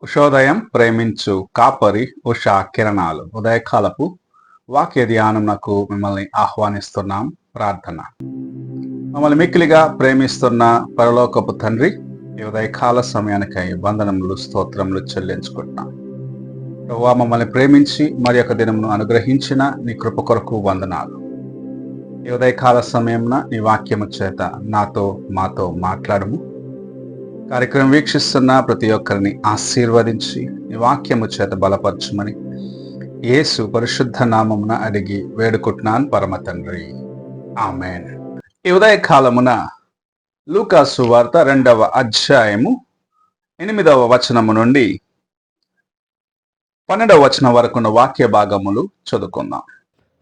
ఉషోదయం ప్రేమించు కాపరి ఉషా కిరణాలు ఉదయకాలపు వాక్య ధ్యానంకు మిమ్మల్ని ఆహ్వానిస్తున్నాం. ప్రార్థన. మమ్మల్ని మిక్కిలిగా ప్రేమిస్తున్న పరలోకపు తండ్రి, ఈ ఉదయకాల సమయానికై వందనములు స్తోత్రములు చెల్లించుకుంటున్నాం. ప్రభువా, మమ్మల్ని ప్రేమించి మరి ఒక దినమును అనుగ్రహించిన నీ కృప కొరకు వందనాలు. ఈ ఉదయకాల సమయంన నీ వాక్యము చేత నాతో మాతో మాట్లాడము. కార్యక్రమం వీక్షిస్తున్న ప్రతి ఒక్కరిని ఆశీర్వదించి నీ వాక్యము చేత బలపరచుమని యేసు పరిశుద్ధ నామమున అడిగి వేడుకుంటున్నాను పరమ తండ్రి, ఆమేన్. ఈ ఉదయకాలమున లూకా సువార్త 2వ అధ్యాయము 8వ వచనము నుండి 12వ వచనం వరకున్న వాక్య భాగములు చదువుకుందాం.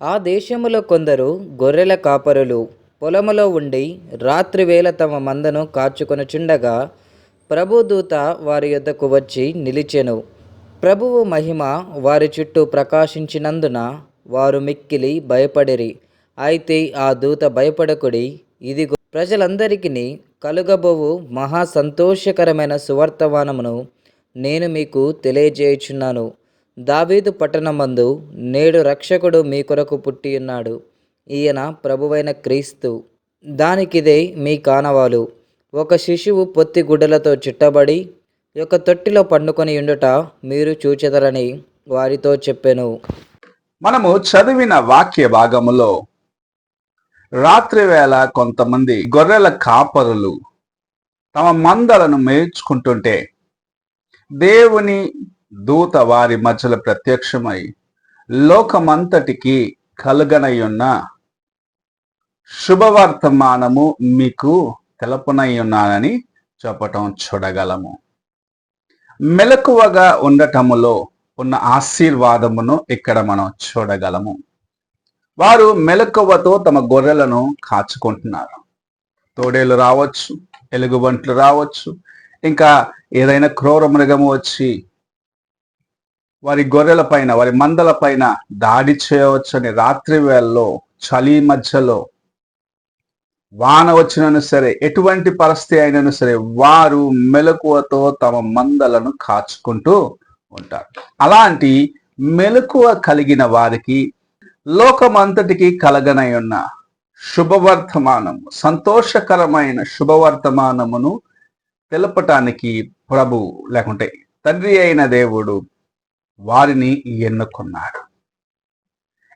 ఆ దేశములో కొందరు గొర్రెల కాపరులు పొలములో ఉండి రాత్రివేళ తమ మందను కాచుకొనుచుండగా ప్రభుదూత వారి యొద్దకు వచ్చి నిలిచెను. ప్రభువు మహిమ వారి చుట్టూ ప్రకాశించినందున వారు మిక్కిలి భయపడిరి. అయితే ఆ దూత భయపడకుడి, ఇదిగో ప్రజలందరికీ కలుగబోవు మహా సంతోషకరమైన సువర్తమానమును నేను మీకు తెలియజేయుచున్నాను. దావీదు పట్టణమందు నేడు రక్షకుడు మీ కొరకు పుట్టియున్నాడు. ఈయన ప్రభువైన క్రీస్తు. దానికిదే మీ కానవాలు. ఒక శిశువు పొత్తి గుడ్డలతో చుట్టబడి ఒక తొట్టిలో పండుకొని ఉండుట మీరు చూచెదరని వారితో చెప్పెను. మనము చదివిన వాక్య భాగములో రాత్రి వేళ కొంతమంది గొర్రెల కాపరులు తమ మందలను మేర్చుకుంటుంటే దేవుని దూత వారి మధ్యలో ప్రత్యక్షమై లోకమంతటికి కలుగనయ్యున్న శుభవర్తమానము మీకు తెలపనై ఉన్నానని చెప్పటం చూడగలము. మెలకువగా ఉండటములో ఉన్న ఆశీర్వాదమును ఇక్కడ మనం చూడగలము. వారు మెలకువతో తమ గొర్రెలను కాచుకుంటున్నారు. తోడేలు రావచ్చు, ఎలుగుబంట్లు రావచ్చు, ఇంకా ఏదైనా క్రూర మృగము వచ్చి వారి గొర్రెల పైన వారి మందల పైన దాడి చేయవచ్చు అని రాత్రి వేళలో చలి మధ్యలో వాన వచ్చినను సరే, ఎటువంటి పరిస్థితి అయినను సరే వారు మెలకువతో తమ మందలను కాచుకుంటూ ఉంటారు. అలాంటి మెలకువ కలిగిన వారికి లోకమంతటికి కలగనై ఉన్న శుభవర్తమానము, సంతోషకరమైన శుభవర్తమానమును తెలపటానికి ప్రభు లేకుంటే తండ్రి అయిన దేవుడు వారిని ఎన్నుకున్నాడు.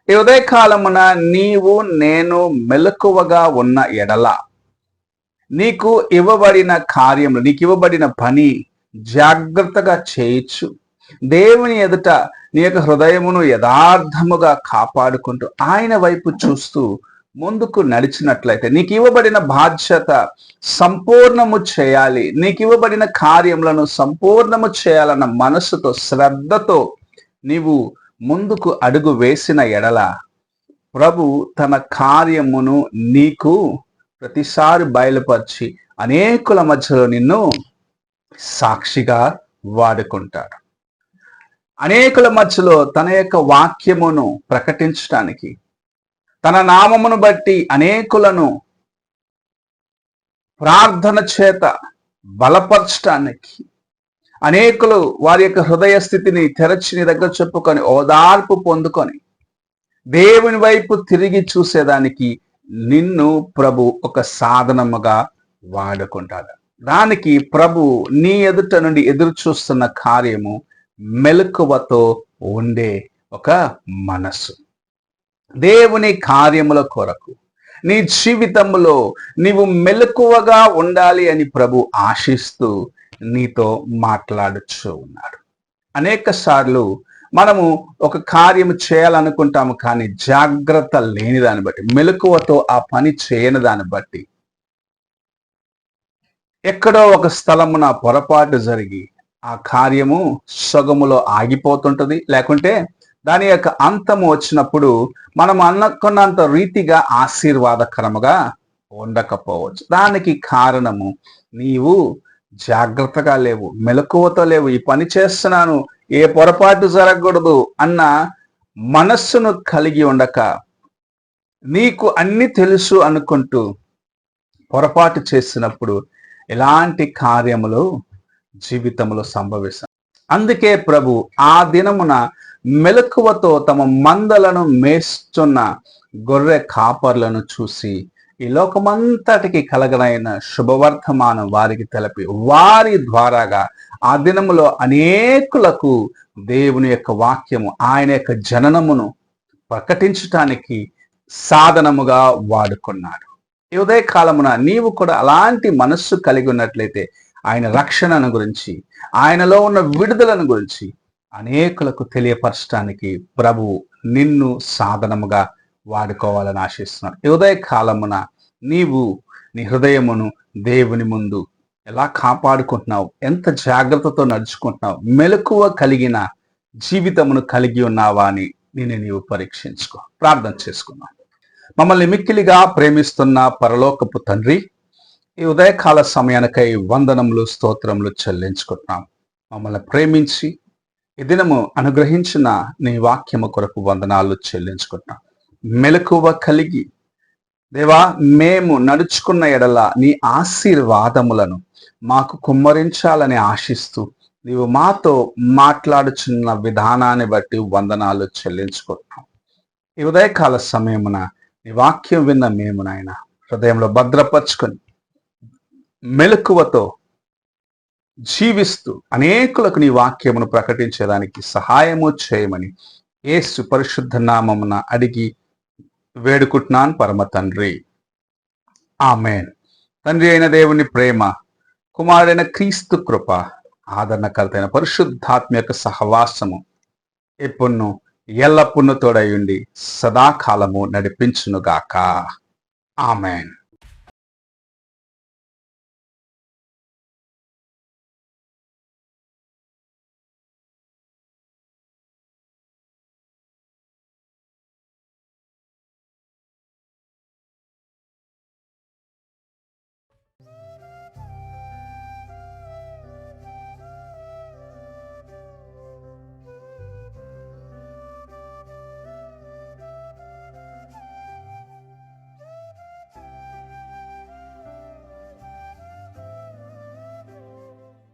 ఈ ఉదయకాలమున నీవు నేను మెలకువగా ఉన్న ఎడల నీకు ఇవ్వబడిన కార్యములు, నీకు ఇవ్వబడిన పని జాగ్రత్తగా చేయొచ్చు. దేవుని ఎదుట నీ యొక్క హృదయమును యథార్థముగా కాపాడుకుంటూ ఆయన వైపు చూస్తూ ముందుకు నడిచినట్లయితే నీకు ఇవ్వబడిన బాధ్యత సంపూర్ణము చేయాలి, నీకు ఇవ్వబడిన కార్యములను సంపూర్ణము చేయాలన్న మనసుతో శ్రద్ధతో నీవు ముందుకు అడుగు వేసిన ఎడల ప్రభు తన కార్యమును నీకు ప్రతిసారి బయలుపరిచి అనేకుల మధ్యలో నిన్ను సాక్షిగా వాడుకుంటాడు. అనేకుల మధ్యలో తన యొక్క వాక్యమును ప్రకటించడానికి, తన నామమును బట్టి అనేకులను ప్రార్థన చేత బలపరచటానికి, అనేకులు వారి యొక్క హృదయ స్థితిని తెరచి నీ దగ్గర చెప్పుకొని ఓదార్పు పొందుకొని దేవుని వైపు తిరిగి చూసేదానికి నిన్ను ప్రభు ఒక సాధనముగా వాడుకుంటాడు. దానికి ప్రభు నీ ఎదుట నుండి ఎదురు చూస్తున్న కార్యము మెలకువతో ఉండే ఒక మనసు. దేవుని కార్యముల కొరకు నీ జీవితంలో నీవు మెలకువగా ఉండాలి అని ప్రభు ఆశిస్తూ నీతో మాట్లాడుచూ ఉన్నాడు. అనేక సార్లు మనము ఒక కార్యము చేయాలనుకుంటాము, కానీ జాగ్రత్త లేని దాన్ని బట్టి, మెలకువతో ఆ పని చేయని దాన్ని బట్టి ఎక్కడో ఒక స్థలమున పొరపాటు జరిగి ఆ కార్యము సగములో ఆగిపోతుంటది. లేకుంటే దాని యొక్క అంతము వచ్చినప్పుడు మనం అనుకున్నంత రీతిగా ఆశీర్వాదకరముగా ఉండకపోవచ్చు. దానికి కారణము నీవు జాగ్రత్తగా లేవు, మెలకువతో లేవు. ఈ పని చేస్తున్నాను, ఏ పొరపాటు జరగకూడదు అన్న మనస్సును కలిగి ఉండక నీకు అన్ని తెలుసు అనుకుంటూ పొరపాటు చేసినప్పుడు ఎలాంటి కార్యములు జీవితంలో సంభవిస్తాయి. అందుకే ప్రభు ఆ దినమున మెలకువతో తమ మందలను మేస్తున్న గొర్రె కాపర్లను చూసి ఈ లోకమంతటికి కలగనైన శుభవర్తమానం వారికి తెలిపి వారి ద్వారాగా ఆ దినములో అనేకులకు దేవుని యొక్క వాక్యము, ఆయన యొక్క జననమును ప్రకటించటానికి సాధనముగా వాడుకున్నాడు. ఈ ఉదయ కాలమున నీవు కూడా అలాంటి మనస్సు కలిగి ఉన్నట్లయితే ఆయన రక్షణను గురించి, ఆయనలో ఉన్న విడుదలను గురించి అనేకులకు తెలియపరచడానికి ప్రభువు నిన్ను సాధనముగా వాడుకోవాలని ఆశిస్తున్నాడు. ఈ ఉదయ కాలమున నీవు నీ హృదయమును దేవుని ముందు ఎలా కాపాడుకుంటున్నావు, ఎంత జాగ్రత్తతో నడుచుకుంటున్నావు, మెలకువ కలిగిన జీవితమును కలిగి ఉన్నావా అని నీవు పరీక్షించుకో. ప్రార్థన చేసుకున్నావు. మమ్మల్ని మిక్కిలిగా ప్రేమిస్తున్న పరలోకపు తండ్రి, ఈ ఉదయకాల సమయానికై వందనములు స్తోత్రములు చెల్లించుకుంటున్నాం. మమ్మల్ని ప్రేమించి ఈ దినము అనుగ్రహించిన నీ వాక్యము కొరకు వందనాలు చెల్లించుకుంటున్నాం. మెలకువ కలిగి దేవా, మేము నడుచుకున్న ఎడల నీ ఆశీర్వాదములను మాకు కుమ్మరించాలని ఆశిస్తూ నీవు మాతో మాట్లాడుచున్న విధానాన్ని బట్టి వందనాలు చెల్లించుకుంటున్నాం. ఈ ఉదయకాల సమయమున నీ వాక్యం విన్న మేము నాయన హృదయంలో భద్రపరుచుకొని మెలకువతో జీవిస్తూ అనేకులకు నీ వాక్యమును ప్రకటించేదానికి సహాయము చేయమని యేసు పరిశుద్ధ నామమున అడిగి వేడుకుంటున్నాను పరమ తండ్రి, ఆమేన్. తండ్రి అయిన దేవుని ప్రేమ, కుమారుడైన క్రీస్తు కృప, ఆదరణకర్తైన పరిశుద్ధాత్మ యొక్క సహవాసము ఎప్పుడును ఎల్లప్పుడూ తోడయుండి సదాకాలము నడిపించునుగాక. ఆమేన్.